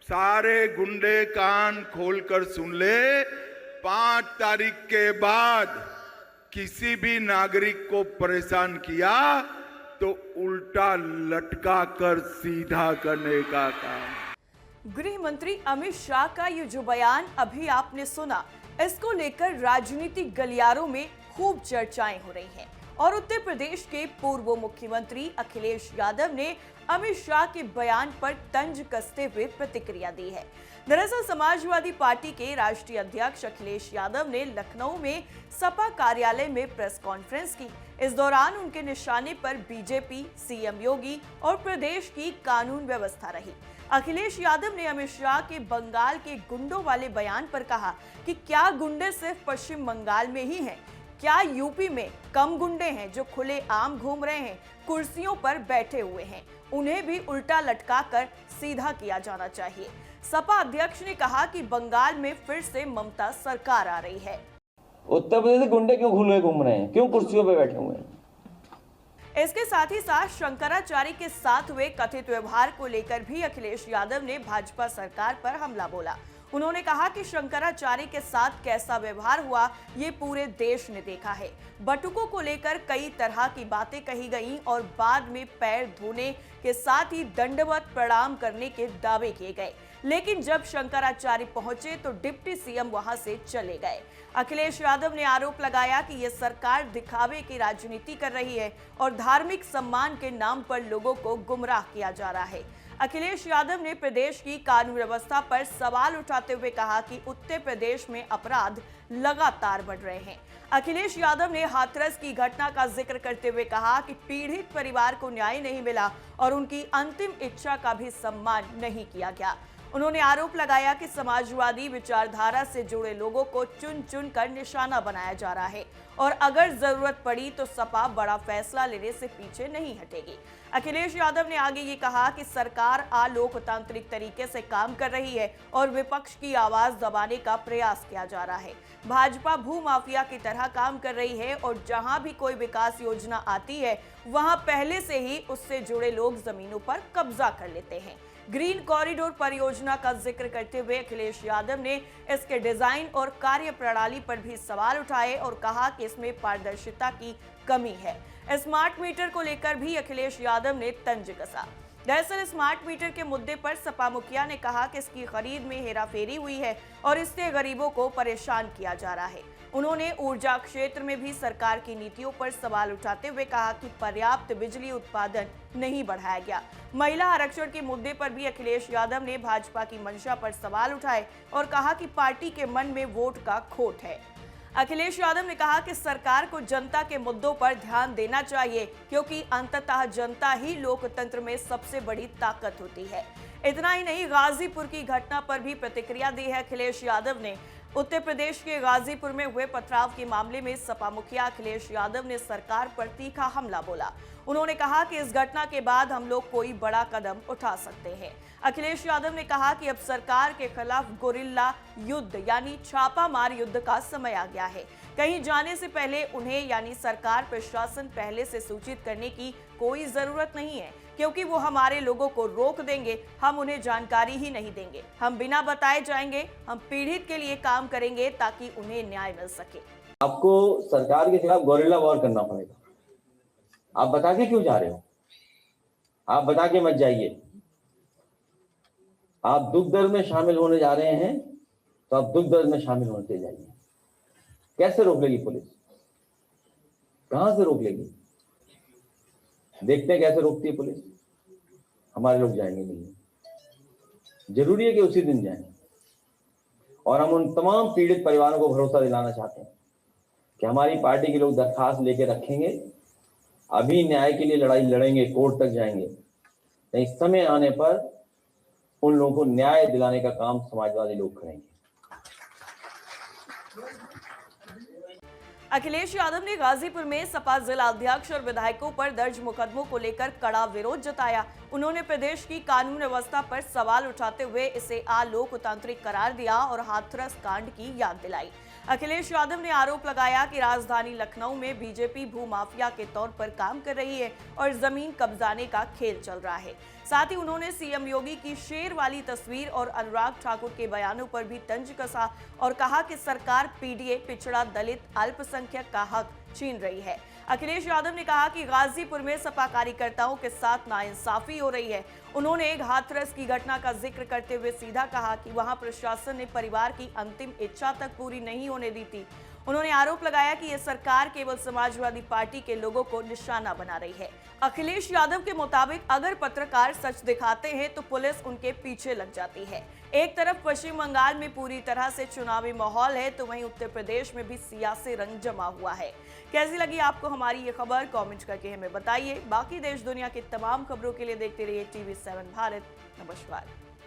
सारे गुंडे कान खोलकर सुन ले, 5 तारीख के बाद किसी भी नागरिक को परेशान किया तो उल्टा लटका कर सीधा करने का काम। गृह मंत्री अमित शाह का ये जो बयान अभी आपने सुना, इसको लेकर राजनीतिक गलियारों में खूब चर्चाएं हो रही हैं और उत्तर प्रदेश के पूर्व मुख्यमंत्री अखिलेश यादव ने अमित शाह के बयान पर तंज कसते हुए प्रतिक्रिया दी है। दरअसल समाजवादी पार्टी के राष्ट्रीय अध्यक्ष अखिलेश यादव ने लखनऊ में सपा कार्यालय में प्रेस कॉन्फ्रेंस की। इस दौरान उनके निशाने पर बीजेपी, सीएम योगी और प्रदेश की कानून व्यवस्था रही। अखिलेश यादव ने अमित शाह के बंगाल के गुंडों वाले बयान पर कहा कि क्या गुंडे सिर्फ पश्चिम बंगाल में ही हैं? क्या यूपी में कम गुंडे हैं जो खुले आम घूम रहे हैं, कुर्सियों पर बैठे हुए हैं? उन्हें भी उल्टा लटका कर सीधा किया जाना चाहिए। सपा अध्यक्ष ने कहा कि बंगाल में फिर से ममता सरकार आ रही है। उत्तर प्रदेश के गुंडे क्यों घूम रहे हैं, क्यों कुर्सियों पर बैठे हुए हैं? इसके साथ ही साथ शंकराचार्य के साथ हुए कथित व्यवहार को लेकर भी अखिलेश यादव ने भाजपा सरकार पर हमला बोला। उन्होंने कहा कि शंकराचार्य के साथ कैसा व्यवहार हुआ ये पूरे देश ने देखा है। बटुकों को लेकर कई तरह की बातें कही गईं और बाद में पैर धोने के साथ ही दंडवत प्रणाम करने के दावे किए गए, लेकिन जब शंकराचार्य पहुंचे तो डिप्टी सीएम वहां से चले गए। अखिलेश यादव ने आरोप लगाया कि यह सरकार दिखावे की राजनीति कर रही है और धार्मिक सम्मान के नाम पर लोगों को गुमराह किया जा रहा है। अखिलेश यादव ने प्रदेश की कानून व्यवस्था पर सवाल उठाते हुए कहा कि उत्तर प्रदेश में अपराध लगातार बढ़ रहे हैं। अखिलेश यादव ने हाथरस की घटना का जिक्र करते हुए कहा कि पीड़ित परिवार को न्याय नहीं मिला और उनकी अंतिम इच्छा का भी सम्मान नहीं किया गया। उन्होंने आरोप लगाया कि समाजवादी विचारधारा से जुड़े लोगों को चुन चुन कर निशाना बनाया जा रहा है और अगर जरूरत पड़ी तो सपा बड़ा फैसला लेने से पीछे नहीं हटेगी। अखिलेश यादव ने आगे ये कहा कि सरकार अलोकतांत्रिक तरीके से काम कर रही है और विपक्ष की आवाज दबाने का प्रयास किया जा रहा है। भाजपा भूमाफिया की तरह काम कर रही है और जहां भी कोई विकास योजना आती है वहां पहले से ही उससे जुड़े लोग जमीनों पर कब्जा कर लेते हैं। ग्रीन कॉरिडोर परियोजना का जिक्र करते हुए अखिलेश यादव ने इसके डिजाइन और कार्य प्रणाली पर भी सवाल उठाए और कहा कि इसमें पारदर्शिता की कमी है। स्मार्ट मीटर को लेकर भी अखिलेश यादव ने तंज कसा। दरअसल स्मार्ट मीटर के मुद्दे पर सपा मुखिया ने कहा कि इसकी खरीद में हेराफेरी हुई है और इससे गरीबों को परेशान किया जा रहा है। उन्होंने ऊर्जा क्षेत्र में भी सरकार की नीतियों पर सवाल उठाते हुए कहा कि पर्याप्त बिजली उत्पादन नहीं बढ़ाया गया। महिला आरक्षण के मुद्दे पर भी अखिलेश यादव ने भाजपा की मंशा पर सवाल उठाए और कहा कि पार्टी के मन में वोट का खोट है। अखिलेश यादव ने कहा कि सरकार को जनता के मुद्दों पर ध्यान देना चाहिए क्योंकि अंततः जनता ही लोकतंत्र में सबसे बड़ी ताकत होती है। इतना ही नहीं, गाजीपुर की घटना पर भी प्रतिक्रिया दी है अखिलेश यादव ने। उत्तर प्रदेश के गाजीपुर में हुए पथराव के मामले में सपा मुखिया अखिलेश यादव ने सरकार पर तीखा हमला बोला। उन्होंने कहा कि इस घटना के बाद हम लोग कोई बड़ा कदम उठा सकते हैं। अखिलेश यादव ने कहा कि अब सरकार के खिलाफ गोरिल्ला युद्ध यानी छापामार युद्ध का समय आ गया है। कहीं जाने से पहले उन्हें यानी सरकार प्रशासन पहले से सूचित करने की कोई जरूरत नहीं है क्योंकि वो हमारे लोगों को रोक देंगे, हम उन्हें जानकारी ही नहीं देंगे। हम बिना बताए जाएंगे, हम पीड़ित के लिए काम करेंगे ताकि उन्हें न्याय मिल सके। आपको सरकार के खिलाफ गोरिल्ला वॉर करना पड़ेगा। आप बता के क्यों जा रहे हो? आप बता के मत जाइए। आप दुख दर्द में शामिल होने जा रहे हैं तो आप दुख दर्द में शामिल होते जाइए। कैसे रोक लेगी पुलिस? कहां से रोक लेगी? देखते हैं कैसे रोकती है पुलिस। हमारे लोग जाएंगे नहीं, जरूरी है कि उसी दिन जाएं। और हम उन तमाम पीड़ित परिवारों को भरोसा दिलाना चाहते हैं कि हमारी पार्टी के लोग दरखास्त लेके रखेंगे, अभी न्याय के लिए लड़ाई लड़ेंगे, कोर्ट तक जाएंगे। नहीं, समय आने पर उन लोगों को न्याय दिलाने का काम समाजवादी लोग करेंगे। अखिलेश यादव ने गाजीपुर में सपा जिला अध्यक्ष और विधायकों पर दर्ज मुकदमों को लेकर कड़ा विरोध जताया। उन्होंने प्रदेश की कानून व्यवस्था पर सवाल उठाते हुए इसे अलोकतांत्रिक करार दिया और हाथरस कांड की याद दिलाई। अखिलेश यादव ने आरोप लगाया कि राजधानी लखनऊ में बीजेपी भूमाफिया के तौर पर काम कर रही है और जमीन कब्जाने का खेल चल रहा है। साथ ही उन्होंने सीएम योगी की शेर वाली तस्वीर और अनुराग ठाकुर के बयानों पर भी तंज कसा और कहा कि सरकार पीडीए, पिछड़ा, दलित, अल्पसंख्यक का हक छीन रही है। अखिलेश यादव ने कहा कि गाजीपुर में सपा कार्यकर्ताओं के साथ नाइंसाफी हो रही है। उन्होंने एक हाथरस की घटना का जिक्र करते हुए सीधा कहा कि वहां प्रशासन ने परिवार की अंतिम इच्छा तक पूरी नहीं होने दी थी। उन्होंने आरोप लगाया कि यह सरकार केवल समाजवादी पार्टी के लोगों को निशाना बना रही है। अखिलेश यादव के मुताबिक अगर पत्रकार सच दिखाते हैं तो पुलिस उनके पीछे लग जाती है। एक तरफ पश्चिम बंगाल में पूरी तरह से चुनावी माहौल है तो वहीं उत्तर प्रदेश में भी सियासी रंग जमा हुआ है। कैसी लगी आपको हमारी ये खबर? कमेंट करके हमें बताइए। बाकी देश दुनिया की तमाम खबरों के लिए देखते रहिए TV7 भारत। नमस्कार।